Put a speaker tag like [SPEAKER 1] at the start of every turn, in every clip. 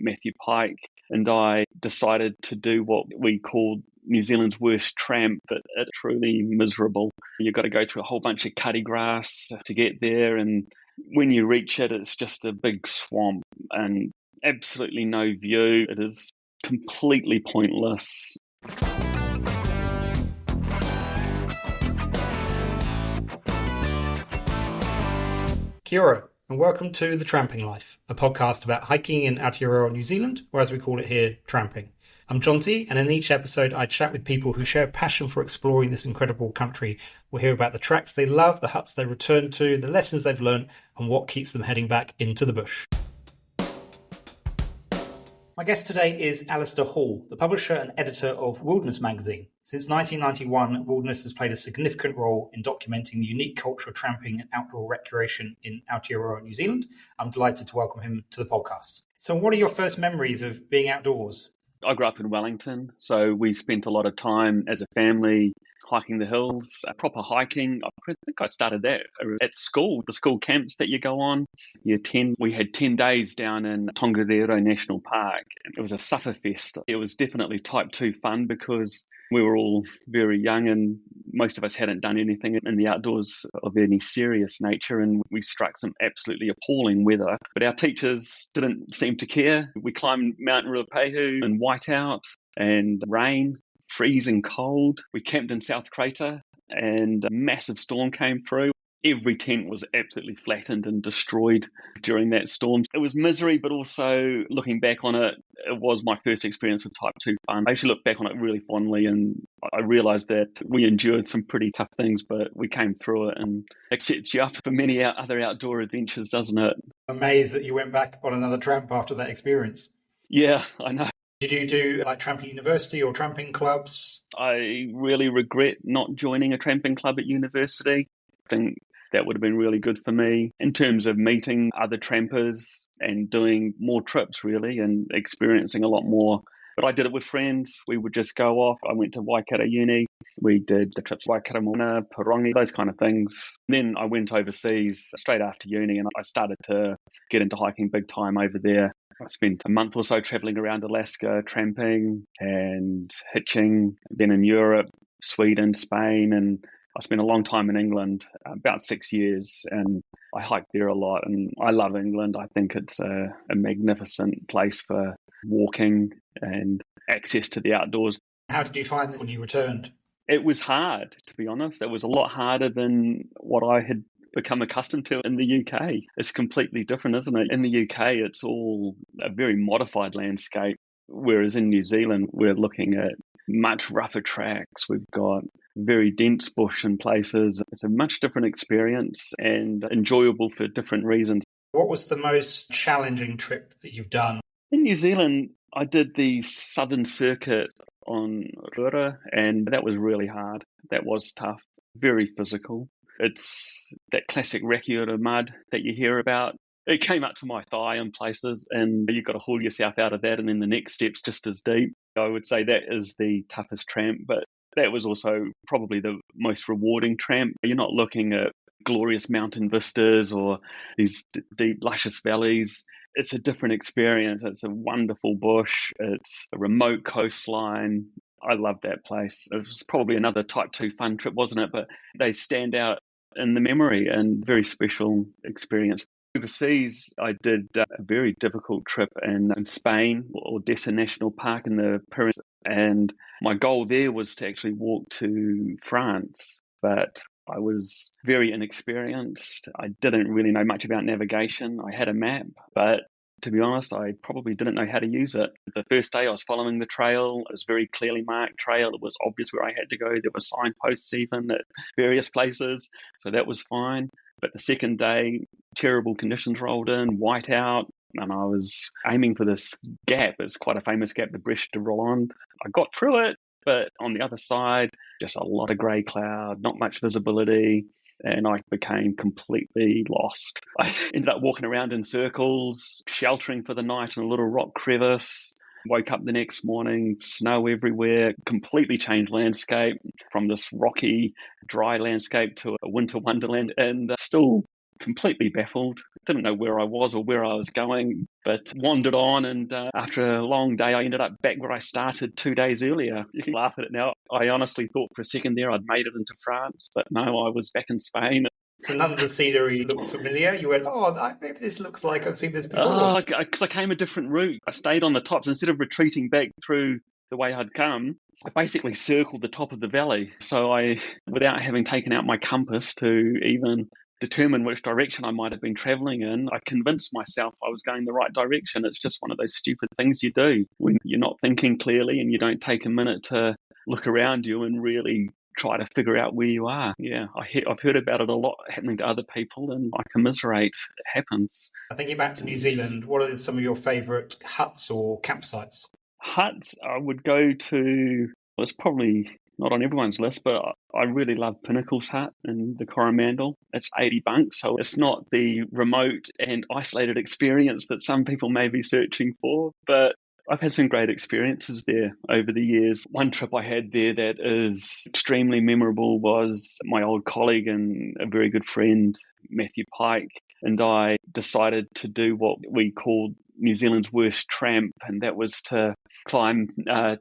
[SPEAKER 1] Matthew Pike, and I decided to do what we called New Zealand's worst tramp. It's truly miserable. You've got to go through a whole bunch of cutty grass to get there, and when you reach it, it's just a big swamp and absolutely no view. It is completely pointless.
[SPEAKER 2] Kia ora, and welcome to The Tramping Life, a podcast about hiking in Aotearoa, New Zealand, or as we call it here, tramping. I'm John T, and in each episode I chat with people who share a passion for exploring this incredible country. We'll hear about the tracks they love, the huts they return to, the lessons they've learned, and what keeps them heading back into the bush. My guest today is Alistair Hall, the publisher and editor of Wilderness magazine. Since 1991, Wilderness has played a significant role in documenting the unique culture of tramping and outdoor recreation in Aotearoa, New Zealand. I'm delighted to welcome him to the podcast. So what are your first memories of being outdoors?
[SPEAKER 1] I grew up in Wellington, so we spent a lot of time as a family hiking the hills, proper hiking. I think I started that at school, the school camps that you go on. We had 10 days down in Tongariro National Park. It was a sufferfest. It was definitely type 2 fun because we were all very young and most of us hadn't done anything in the outdoors of any serious nature, and we struck some absolutely appalling weather. But our teachers didn't seem to care. We climbed Mount Ruapehu in whiteout and rain, freezing cold. We camped in South Crater and a massive storm came through. Every tent was absolutely flattened and destroyed during that storm. It was misery, but also looking back on it, it was my first experience of type 2 fun. I actually look back on it really fondly and I realised that we endured some pretty tough things, but we came through it, and it sets you up for many other outdoor adventures, doesn't it?
[SPEAKER 2] Amazed that you went back on another tramp after that experience.
[SPEAKER 1] Yeah, I know.
[SPEAKER 2] Did you do like tramping university or tramping clubs?
[SPEAKER 1] I really regret not joining a tramping club at university. I think that would have been really good for me in terms of meeting other trampers and doing more trips really and experiencing a lot more. But I did it with friends. We would just go off. I went to Waikato Uni. We did the trips Waikato Mona, Parongi, those kind of things. Then I went overseas straight after uni and I started to get into hiking big time over there. I spent a month or so traveling around Alaska, tramping and hitching, then in Europe, Sweden, Spain, and I spent a long time in England, about 6 years, and I hiked there a lot. And I love England. I think it's a magnificent place for walking and access to the outdoors.
[SPEAKER 2] How did you find it when you returned?
[SPEAKER 1] It was hard, to be honest. It was a lot harder than what I had become accustomed to in the UK. It's completely different, isn't it? In the UK, it's all a very modified landscape, whereas in New Zealand, we're looking at much rougher tracks. We've got very dense bush in places. It's a much different experience and enjoyable for different reasons.
[SPEAKER 2] What was the most challenging trip that you've done?
[SPEAKER 1] In New Zealand, I did the Southern Circuit on Rakiura, and that was really hard. That was tough, very physical. It's that classic Rakiura mud that you hear about. It came up to my thigh in places, and you've got to haul yourself out of that, and then the next step's just as deep. I would say that is the toughest tramp, but that was also probably the most rewarding tramp. You're not looking at glorious mountain vistas or these deep, luscious valleys. It's a different experience. It's a wonderful bush. It's a remote coastline. I love that place. It was probably another type 2 fun trip, wasn't it? But they stand out in the memory and very special experience. Overseas, I did a very difficult trip in Spain, Odessa National Park in the Pyrenees, and my goal there was to actually walk to France, but I was very inexperienced. I didn't really know much about navigation. I had a map, but to be honest, I probably didn't know how to use it. The first day I was following the trail. It was a very clearly marked trail. It was obvious where I had to go. There were signposts even at various places, so that was fine. But the second day, terrible conditions rolled in, white out, and I was aiming for this gap. It's quite a famous gap, the Brèche de Roland. I got through it, but on the other side, just a lot of grey cloud, not much visibility, and I became completely lost. I ended up walking around in circles, sheltering for the night in a little rock crevice. Woke up the next morning, snow everywhere, completely changed landscape from this rocky, dry landscape to a winter wonderland, and still completely baffled. didn't know where I was or where I was going, but wandered on. And after a long day, I ended up back where I started 2 days earlier. You can laugh at it now. I honestly thought for a second there I'd made it into France, but no, I was back in Spain.
[SPEAKER 2] So none of the scenery looked familiar? You went, maybe this looks like I've seen this before.
[SPEAKER 1] Oh, because I came a different route. I stayed on the tops. Instead of retreating back through the way I'd come, I basically circled the top of the valley. So without having taken out my compass to even determine which direction I might have been traveling in, I convinced myself I was going the right direction. It's just one of those stupid things you do when you're not thinking clearly and you don't take a minute to look around you and really try to figure out where you are. Yeah, I've heard about it a lot happening to other people, and I commiserate. It happens.
[SPEAKER 2] Thinking back to New Zealand, what are some of your favourite huts or campsites?
[SPEAKER 1] Huts, I would go to, well, it's probably not on everyone's list, but I really love Pinnacle's hut in the Coromandel. It's 80 bunks, so it's not the remote and isolated experience that some people may be searching for, but I've had some great experiences there over the years. One trip I had there that is extremely memorable was my old colleague and a very good friend, Matthew Pike, and I decided to do what we called New Zealand's worst tramp, and that was to climb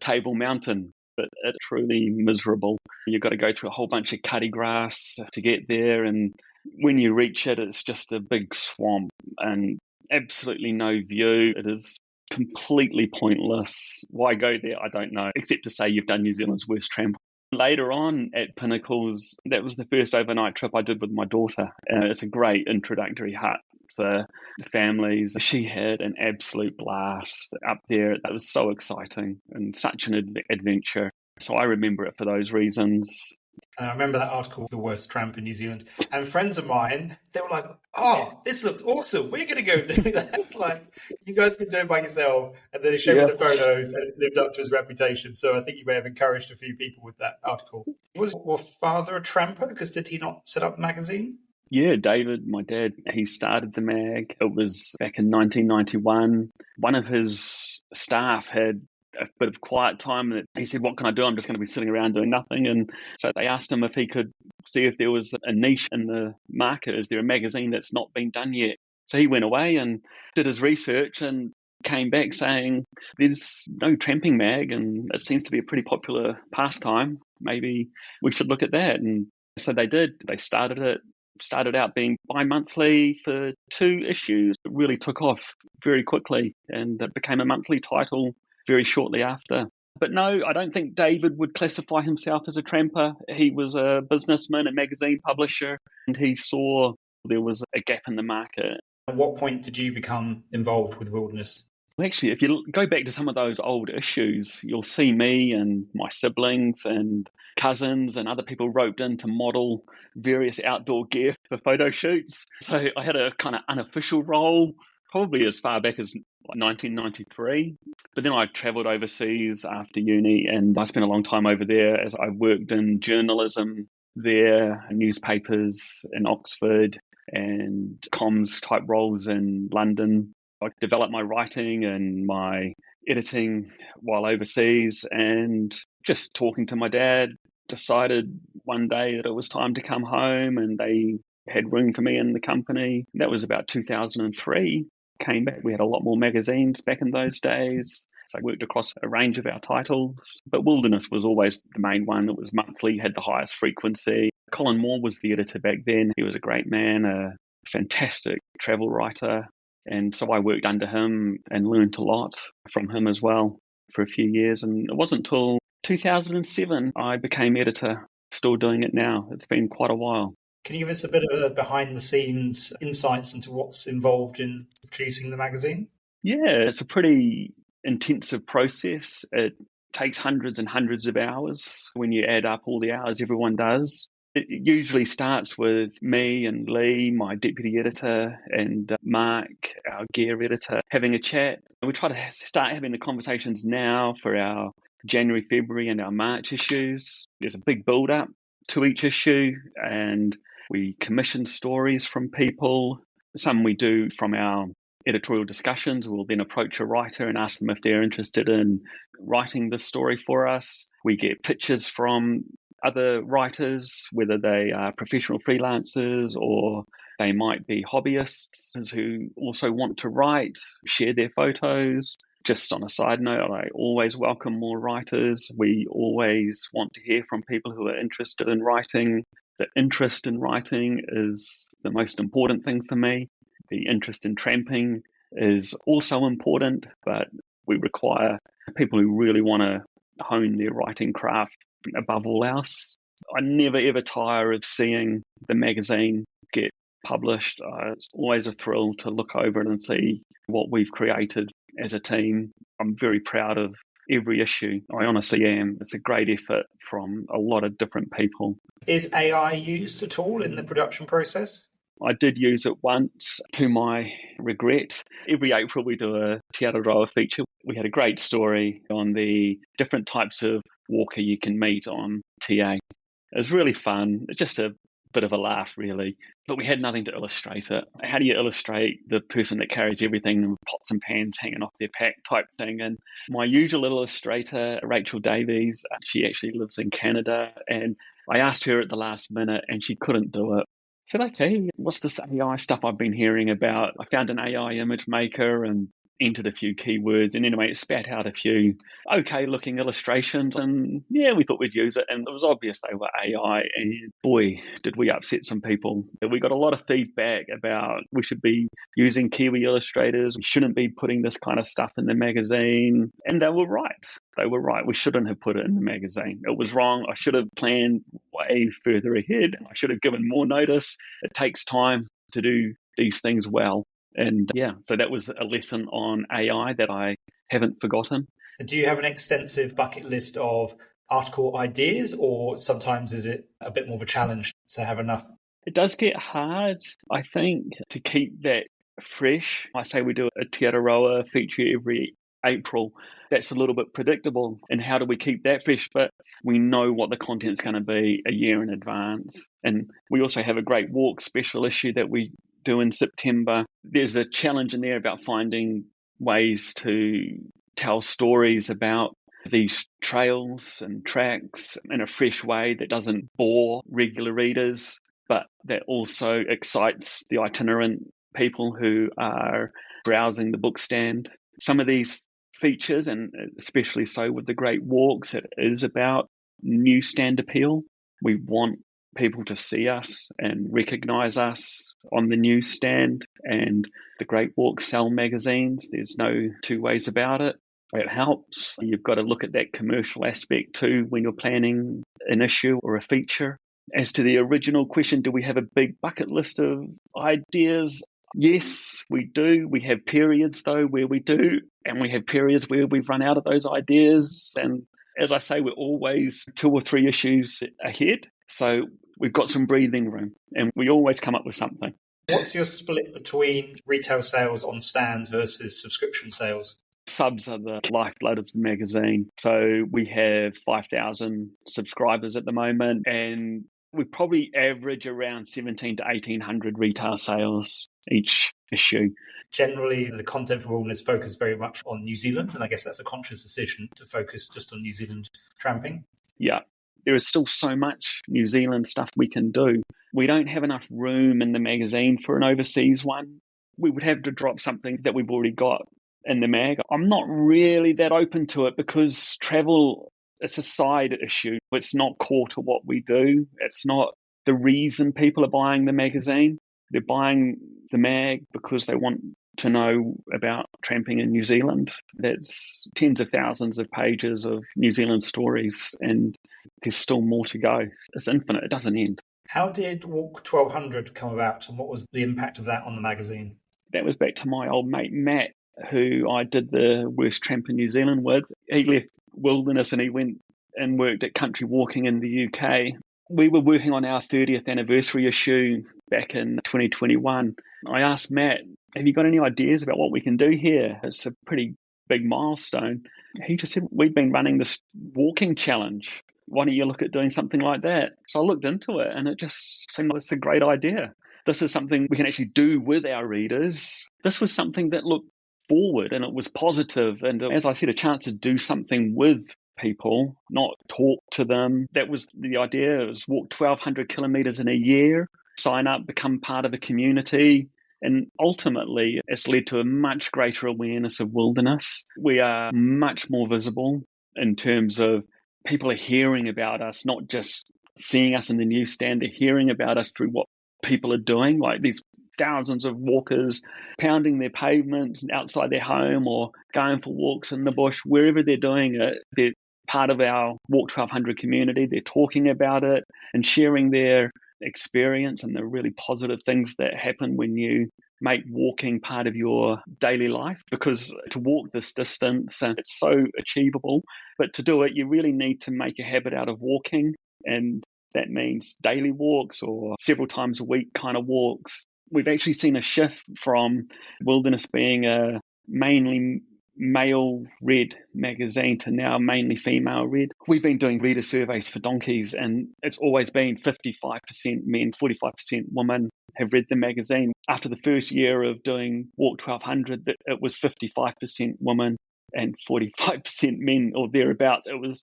[SPEAKER 1] Table Mountain. But it's truly miserable. You've got to go through a whole bunch of cutty grass to get there, and when you reach it, it's just a big swamp and absolutely no view. It is completely pointless. Why go there? I don't know, except to say you've done New Zealand's worst tramp. Later on at Pinnacles, that was the first overnight trip I did with my daughter. It's a great introductory hut for the families. She had an absolute blast up there. That was so exciting and such an adventure. So I remember it for those reasons.
[SPEAKER 2] I remember that article, The Worst Tramp in New Zealand. And friends of mine, they were like, oh, this looks awesome. We're going to go do that. It's like, you guys can do it by yourself. And then he showed me the photos and it lived up to his reputation. So I think you may have encouraged a few people with that article. Was your father a tramper? Because did he not set up the magazine?
[SPEAKER 1] Yeah, David, my dad, he started the mag. It was back in 1991. One of his staff had a bit of quiet time and he said, what can I do? I'm just going to be sitting around doing nothing. And so they asked him if he could see if there was a niche in the market. Is there a magazine that's not been done yet? So he went away and did his research and came back saying, there's no tramping mag and it seems to be a pretty popular pastime. Maybe we should look at that. And so they did. They started it. Started out being bi-monthly for 2 issues. It really took off very quickly and it became a monthly title very shortly after. But no, I don't think David would classify himself as a tramper. He was a businessman, a magazine publisher, and he saw there was a gap in the market.
[SPEAKER 2] At what point did you become involved with wilderness?
[SPEAKER 1] Well, actually, if you go back to some of those old issues, you'll see me and my siblings and cousins and other people roped in to model various outdoor gear for photo shoots. So I had a kind of unofficial role, probably as far back as 1993. But then I travelled overseas after uni and I spent a long time over there as I worked in journalism there, newspapers in Oxford and comms type roles in London. I developed my writing and my editing while overseas and just talking to my dad, decided one day that it was time to come home and they had room for me in the company. That was about 2003. Came back, we had a lot more magazines back in those days. So I worked across a range of our titles, but Wilderness was always the main one. It was monthly, had the highest frequency. Colin Moore was the editor back then. He was a great man, a fantastic travel writer. And so I worked under him and learned a lot from him as well for a few years. And it wasn't until 2007 I became editor, still doing it now. It's been quite a while.
[SPEAKER 2] Can you give us a bit of a behind-the-scenes insights into what's involved in producing the magazine?
[SPEAKER 1] Yeah, it's a pretty intensive process. It takes hundreds and hundreds of hours when you add up all the hours everyone does. It usually starts with me and Lee, my deputy editor, and Mark, our gear editor, having a chat. We try to start having the conversations now for our January, February, and our March issues. There's a big build-up to each issue, and we commission stories from people. Some we do from our editorial discussions. We'll then approach a writer and ask them if they're interested in writing this story for us. We get pitches from other writers, whether they are professional freelancers or They might be hobbyists who also want to write, share their photos. Just on a side note, I always welcome more writers. We always want to hear from people who are interested in writing. The interest in writing is the most important thing for me. The interest in tramping is also important, but we require people who really want to hone their writing craft above all else. I never ever tire of seeing the magazine get published. It's always a thrill to look over it and see what we've created as a team. I'm very proud of every issue. I honestly am. It's a great effort from a lot of different people.
[SPEAKER 2] Is AI used at all in the production process?
[SPEAKER 1] I did use it once, to my regret. Every April we do a Te Araroa feature. We had a great story on the different types of walker you can meet on TA. It was really fun, just a bit of a laugh really, but we had nothing to illustrate it. How do you illustrate the person that carries everything with pots and pans hanging off their pack type thing? And my usual illustrator, Rachel Davies, she actually lives in Canada, and I asked her at the last minute and she couldn't do it. I said, okay, what's this AI stuff I've been hearing about? I found an AI image maker and entered a few keywords, and anyway, it spat out a few okay looking illustrations, and yeah, we thought we'd use it, and it was obvious they were AI, and boy, did we upset some people. We got a lot of feedback about we should be using Kiwi illustrators, we shouldn't be putting this kind of stuff in the magazine, and they were right. They were right. We shouldn't have put it in the magazine. It was wrong. I should have planned way further ahead. I should have given more notice. It takes time to do these things well. And yeah, so that was a lesson on AI that I haven't forgotten.
[SPEAKER 2] Do you have an extensive bucket list of article ideas, or sometimes is it a bit more of a challenge to have enough?
[SPEAKER 1] It does get hard, I think, to keep that fresh. I say we do a Te Araroa feature every April. That's a little bit predictable. And how do we keep that fresh? But we know what the content's going to be a year in advance. And we also have a great walk special issue that we do in September. There's a challenge in there about finding ways to tell stories about these trails and tracks in a fresh way that doesn't bore regular readers, but that also excites the itinerant people who are browsing the bookstand. Some of these features, and especially so with the Great Walks, it is about newsstand appeal. We want people to see us and recognise us on the newsstand, and the Great Walks sell magazines. There's no two ways about it. It helps. You've got to look at that commercial aspect too when you're planning an issue or a feature. As to the original question, do we have a big bucket list of ideas? Yes, we do. We have periods, though, where we do, and we have periods where we've run out of those ideas. And as I say, we're always 2 or 3 issues ahead. So we've got some breathing room, and we always come up with something.
[SPEAKER 2] What's your split between retail sales on stands versus subscription sales?
[SPEAKER 1] Subs are the lifeblood of the magazine. So we have 5,000 subscribers at the moment, and we probably average around 1,700 to 1,800 retail sales each issue.
[SPEAKER 2] Generally, the content for Wilderness focus very much on New Zealand, and I guess that's a conscious decision to focus just on New Zealand tramping.
[SPEAKER 1] Yeah, there is still so much New Zealand stuff we can do. We don't have enough room in the magazine for an overseas one. We would have to drop something that we've already got in the mag. I'm not really that open to it because travel, it's a side issue. It's not core to what we do. It's not the reason people are buying the magazine. They're buying the mag because they want to know about tramping in New Zealand. That's tens of thousands of pages of New Zealand stories, and there's still more to go. It's infinite. It doesn't end.
[SPEAKER 2] How did Walk 1200 come about, and what was the impact of that on the magazine?
[SPEAKER 1] That was back to my old mate Matt, who I did the worst tramp in New Zealand with. He left Wilderness and he went and worked at Country Walking in the UK. We were working on our 30th anniversary issue back in 2021. I asked Matt, have you got any ideas about what we can do here? It's a pretty big milestone. He just said, we've been running this walking challenge. Why don't you look at doing something like that? So I looked into it and it just seemed like it's a great idea. This is something we can actually do with our readers. This was something that looked forward and it was positive. And as I said, a chance to do something with people, not talk to them. That was the idea. It was walk 1,200 kilometres in a year. sign up, become part of a community. And ultimately, it's led to a much greater awareness of wilderness. We are much more visible in terms of people are hearing about us, not just seeing us in the newsstand. They're hearing about us through what people are doing, like these thousands of walkers pounding their pavements outside their home or going for walks in the bush. Wherever they're doing it, they're part of our Walk 1200 community. They're talking about it and sharing their experience and the really positive things that happen when you make walking part of your daily life. Because to walk this distance, it's so achievable, but to do it, you really need to make a habit out of walking. And that means daily walks or several times a week kind of walks. We've actually seen a shift from wilderness being a mainly male read magazine to now mainly female read. We've been doing reader surveys for donkeys, and it's always been 55% men, 45% women have read the magazine. After the first year of doing Walk 1200, it was 55% women and 45% men or thereabouts. I was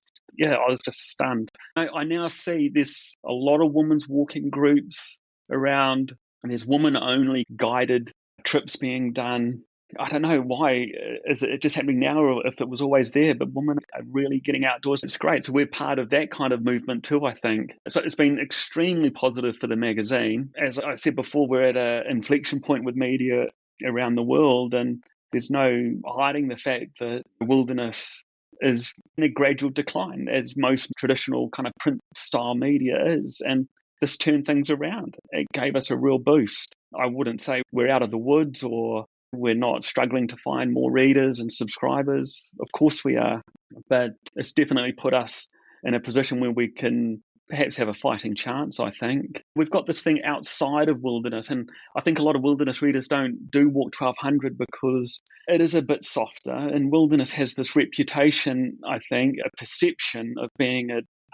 [SPEAKER 1] just stunned. I now see there's a lot of women's walking groups around, and there's women-only guided trips being done. I don't know why. Is it just happening now, or if it was always there? But women are really getting outdoors. It's great. So we're part of that kind of movement too, I think. So it's been extremely positive for the magazine. As I said before, we're at an inflection point with media around the world, and there's no hiding the fact that wilderness is in a gradual decline, as most traditional kind of print style media is. And this turned things around. It gave us a real boost. I wouldn't say we're out of the woods or we're not struggling to find more readers and subscribers. Of course we are, but it's definitely put us in a position where we can perhaps have a fighting chance, I think. We've got this thing outside of wilderness, and I think a lot of wilderness readers don't do Walk 1200 because it is a bit softer, and wilderness has this reputation, I think, a perception of being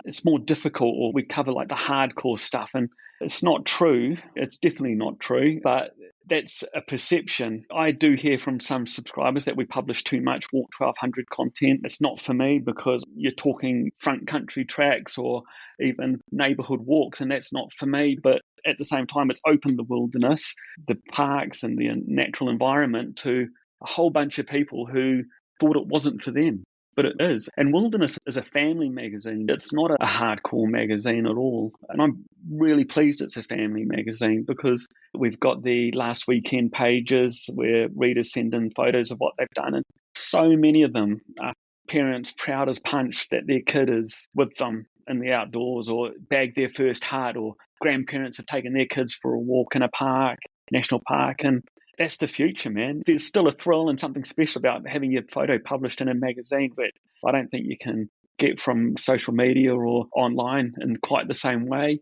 [SPEAKER 1] it's more difficult, or we cover like the hardcore stuff, and it's not true. It's definitely not true, but that's a perception. I do hear from some subscribers that we publish too much Walk 1200 content. It's not for me because you're talking front country tracks or even neighbourhood walks, and that's not for me. But at the same time, it's opened the wilderness, the parks and the natural environment to a whole bunch of people who thought it wasn't for them. But it is. And Wilderness is a family magazine. It's not a hardcore magazine at all. And I'm really pleased it's a family magazine because we've got the last weekend pages where readers send in photos of what they've done. And so many of them are parents proud as punch that their kid is with them in the outdoors or bagged their first hut, or grandparents have taken their kids for a walk in a park, national park. And that's the future, man. There's still a thrill and something special about having your photo published in a magazine, but I don't think you can get from social media or online in quite the same way.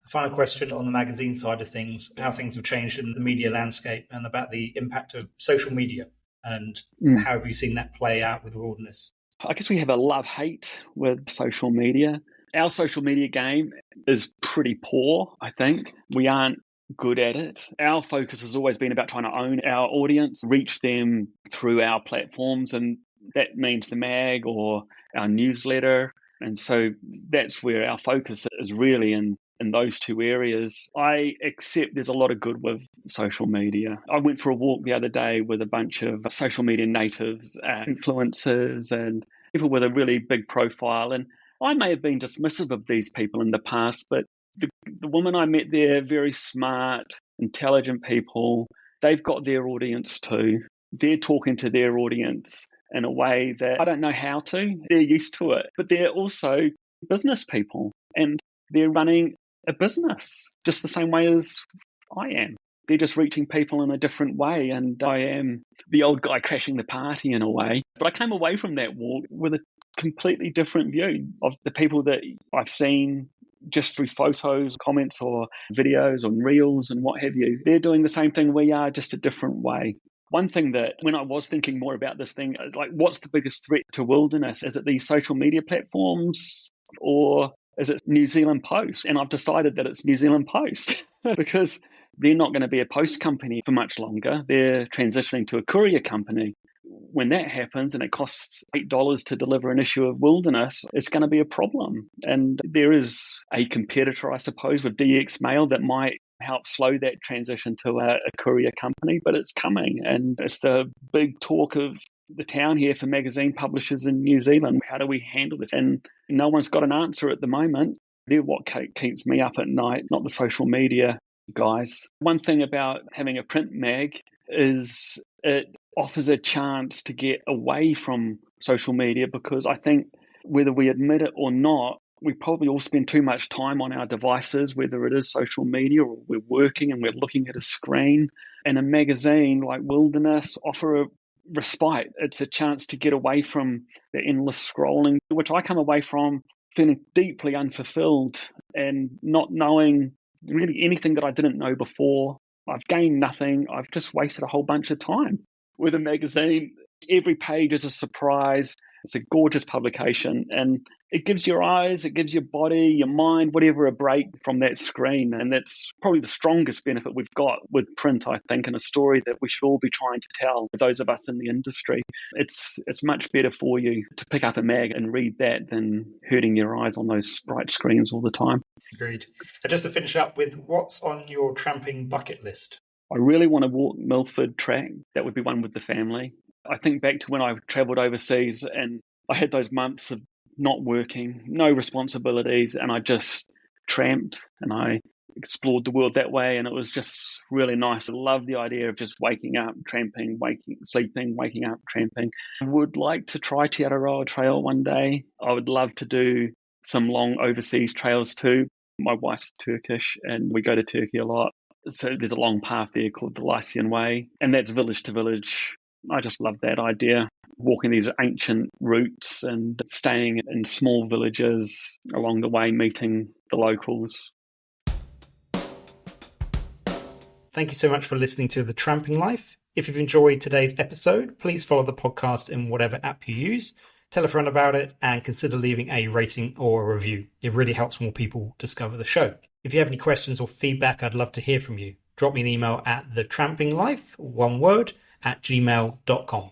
[SPEAKER 2] Final question on the magazine side of things, how things have changed in the media landscape and about the impact of social media, and how have you seen that play out with Wilderness?
[SPEAKER 1] I guess we have a love-hate with social media. Our social media game is pretty poor, I think. We aren't good at it. Our focus has always been about trying to own our audience, reach them through our platforms, and that means the mag or our newsletter. And so that's where our focus is really in those two areas. I accept there's a lot of good with social media. I went for a walk the other day with a bunch of social media natives, influencers, and people with a really big profile. And I may have been dismissive of these people in the past, but the woman I met there, very smart, intelligent people, they've got their audience too. They're talking to their audience in a way that I don't know how to. They're used to it, but they're also business people and they're running a business just the same way as I am. They're just reaching people in a different way, and I am the old guy crashing the party in a way. But I came away from that walk with a completely different view of the people that I've seen just through photos, comments, or videos on reels and what have you. They're doing the same thing we are, just a different way. One thing that when I was thinking more about this thing, like what's the biggest threat to wilderness? Is it these social media platforms or is it New Zealand Post? And I've decided that it's New Zealand Post because they're not going to be a post company for much longer. They're transitioning to a courier company. When that happens and it costs $8 to deliver an issue of Wilderness, it's going to be a problem. And there is a competitor, I suppose, with DX Mail that might help slow that transition to a courier company, but it's coming. And it's the big talk of the town here for magazine publishers in New Zealand. How do we handle this? And no one's got an answer at the moment. They're what keeps me up at night, not the social media guys. One thing about having a print mag is it offers a chance to get away from social media, because I think whether we admit it or not, we probably all spend too much time on our devices, whether it is social media or we're working and we're looking at a screen. And a magazine like Wilderness offer a respite. It's a chance to get away from the endless scrolling, which I come away from feeling deeply unfulfilled and not knowing really anything that I didn't know before. I've gained nothing. I've just wasted a whole bunch of time. With a magazine, every page is a surprise. It's a gorgeous publication, and it gives your eyes, it gives your body, your mind, whatever, a break from that screen. And that's probably the strongest benefit we've got with print, I think, and a story that we should all be trying to tell, those of us in the industry. It's much better for you to pick up a mag and read that than hurting your eyes on those bright screens all the time.
[SPEAKER 2] Agreed. And just to finish up with, what's on your tramping bucket list?
[SPEAKER 1] I really want to walk Milford Track. That would be one with the family. I think back to when I travelled overseas and I had those months of not working, no responsibilities, and I just tramped and I explored the world that way, and it was just really nice. I love the idea of just waking up, tramping, sleeping, waking up, tramping. I would like to try Te Araroa Trail one day. I would love to do some long overseas trails too. My wife's Turkish and we go to Turkey a lot. So there's a long path there called the Lycian Way, and that's village to village. I just love that idea, walking these ancient routes and staying in small villages along the way, meeting the locals.
[SPEAKER 2] Thank you so much for listening to The Tramping Life. If you've enjoyed today's episode, please follow the podcast in whatever app you use, tell a friend about it, and consider leaving a rating or a review. It really helps more people discover the show. If you have any questions or feedback, I'd love to hear from you. Drop me an email at thetrampinglife, one word, @gmail.com.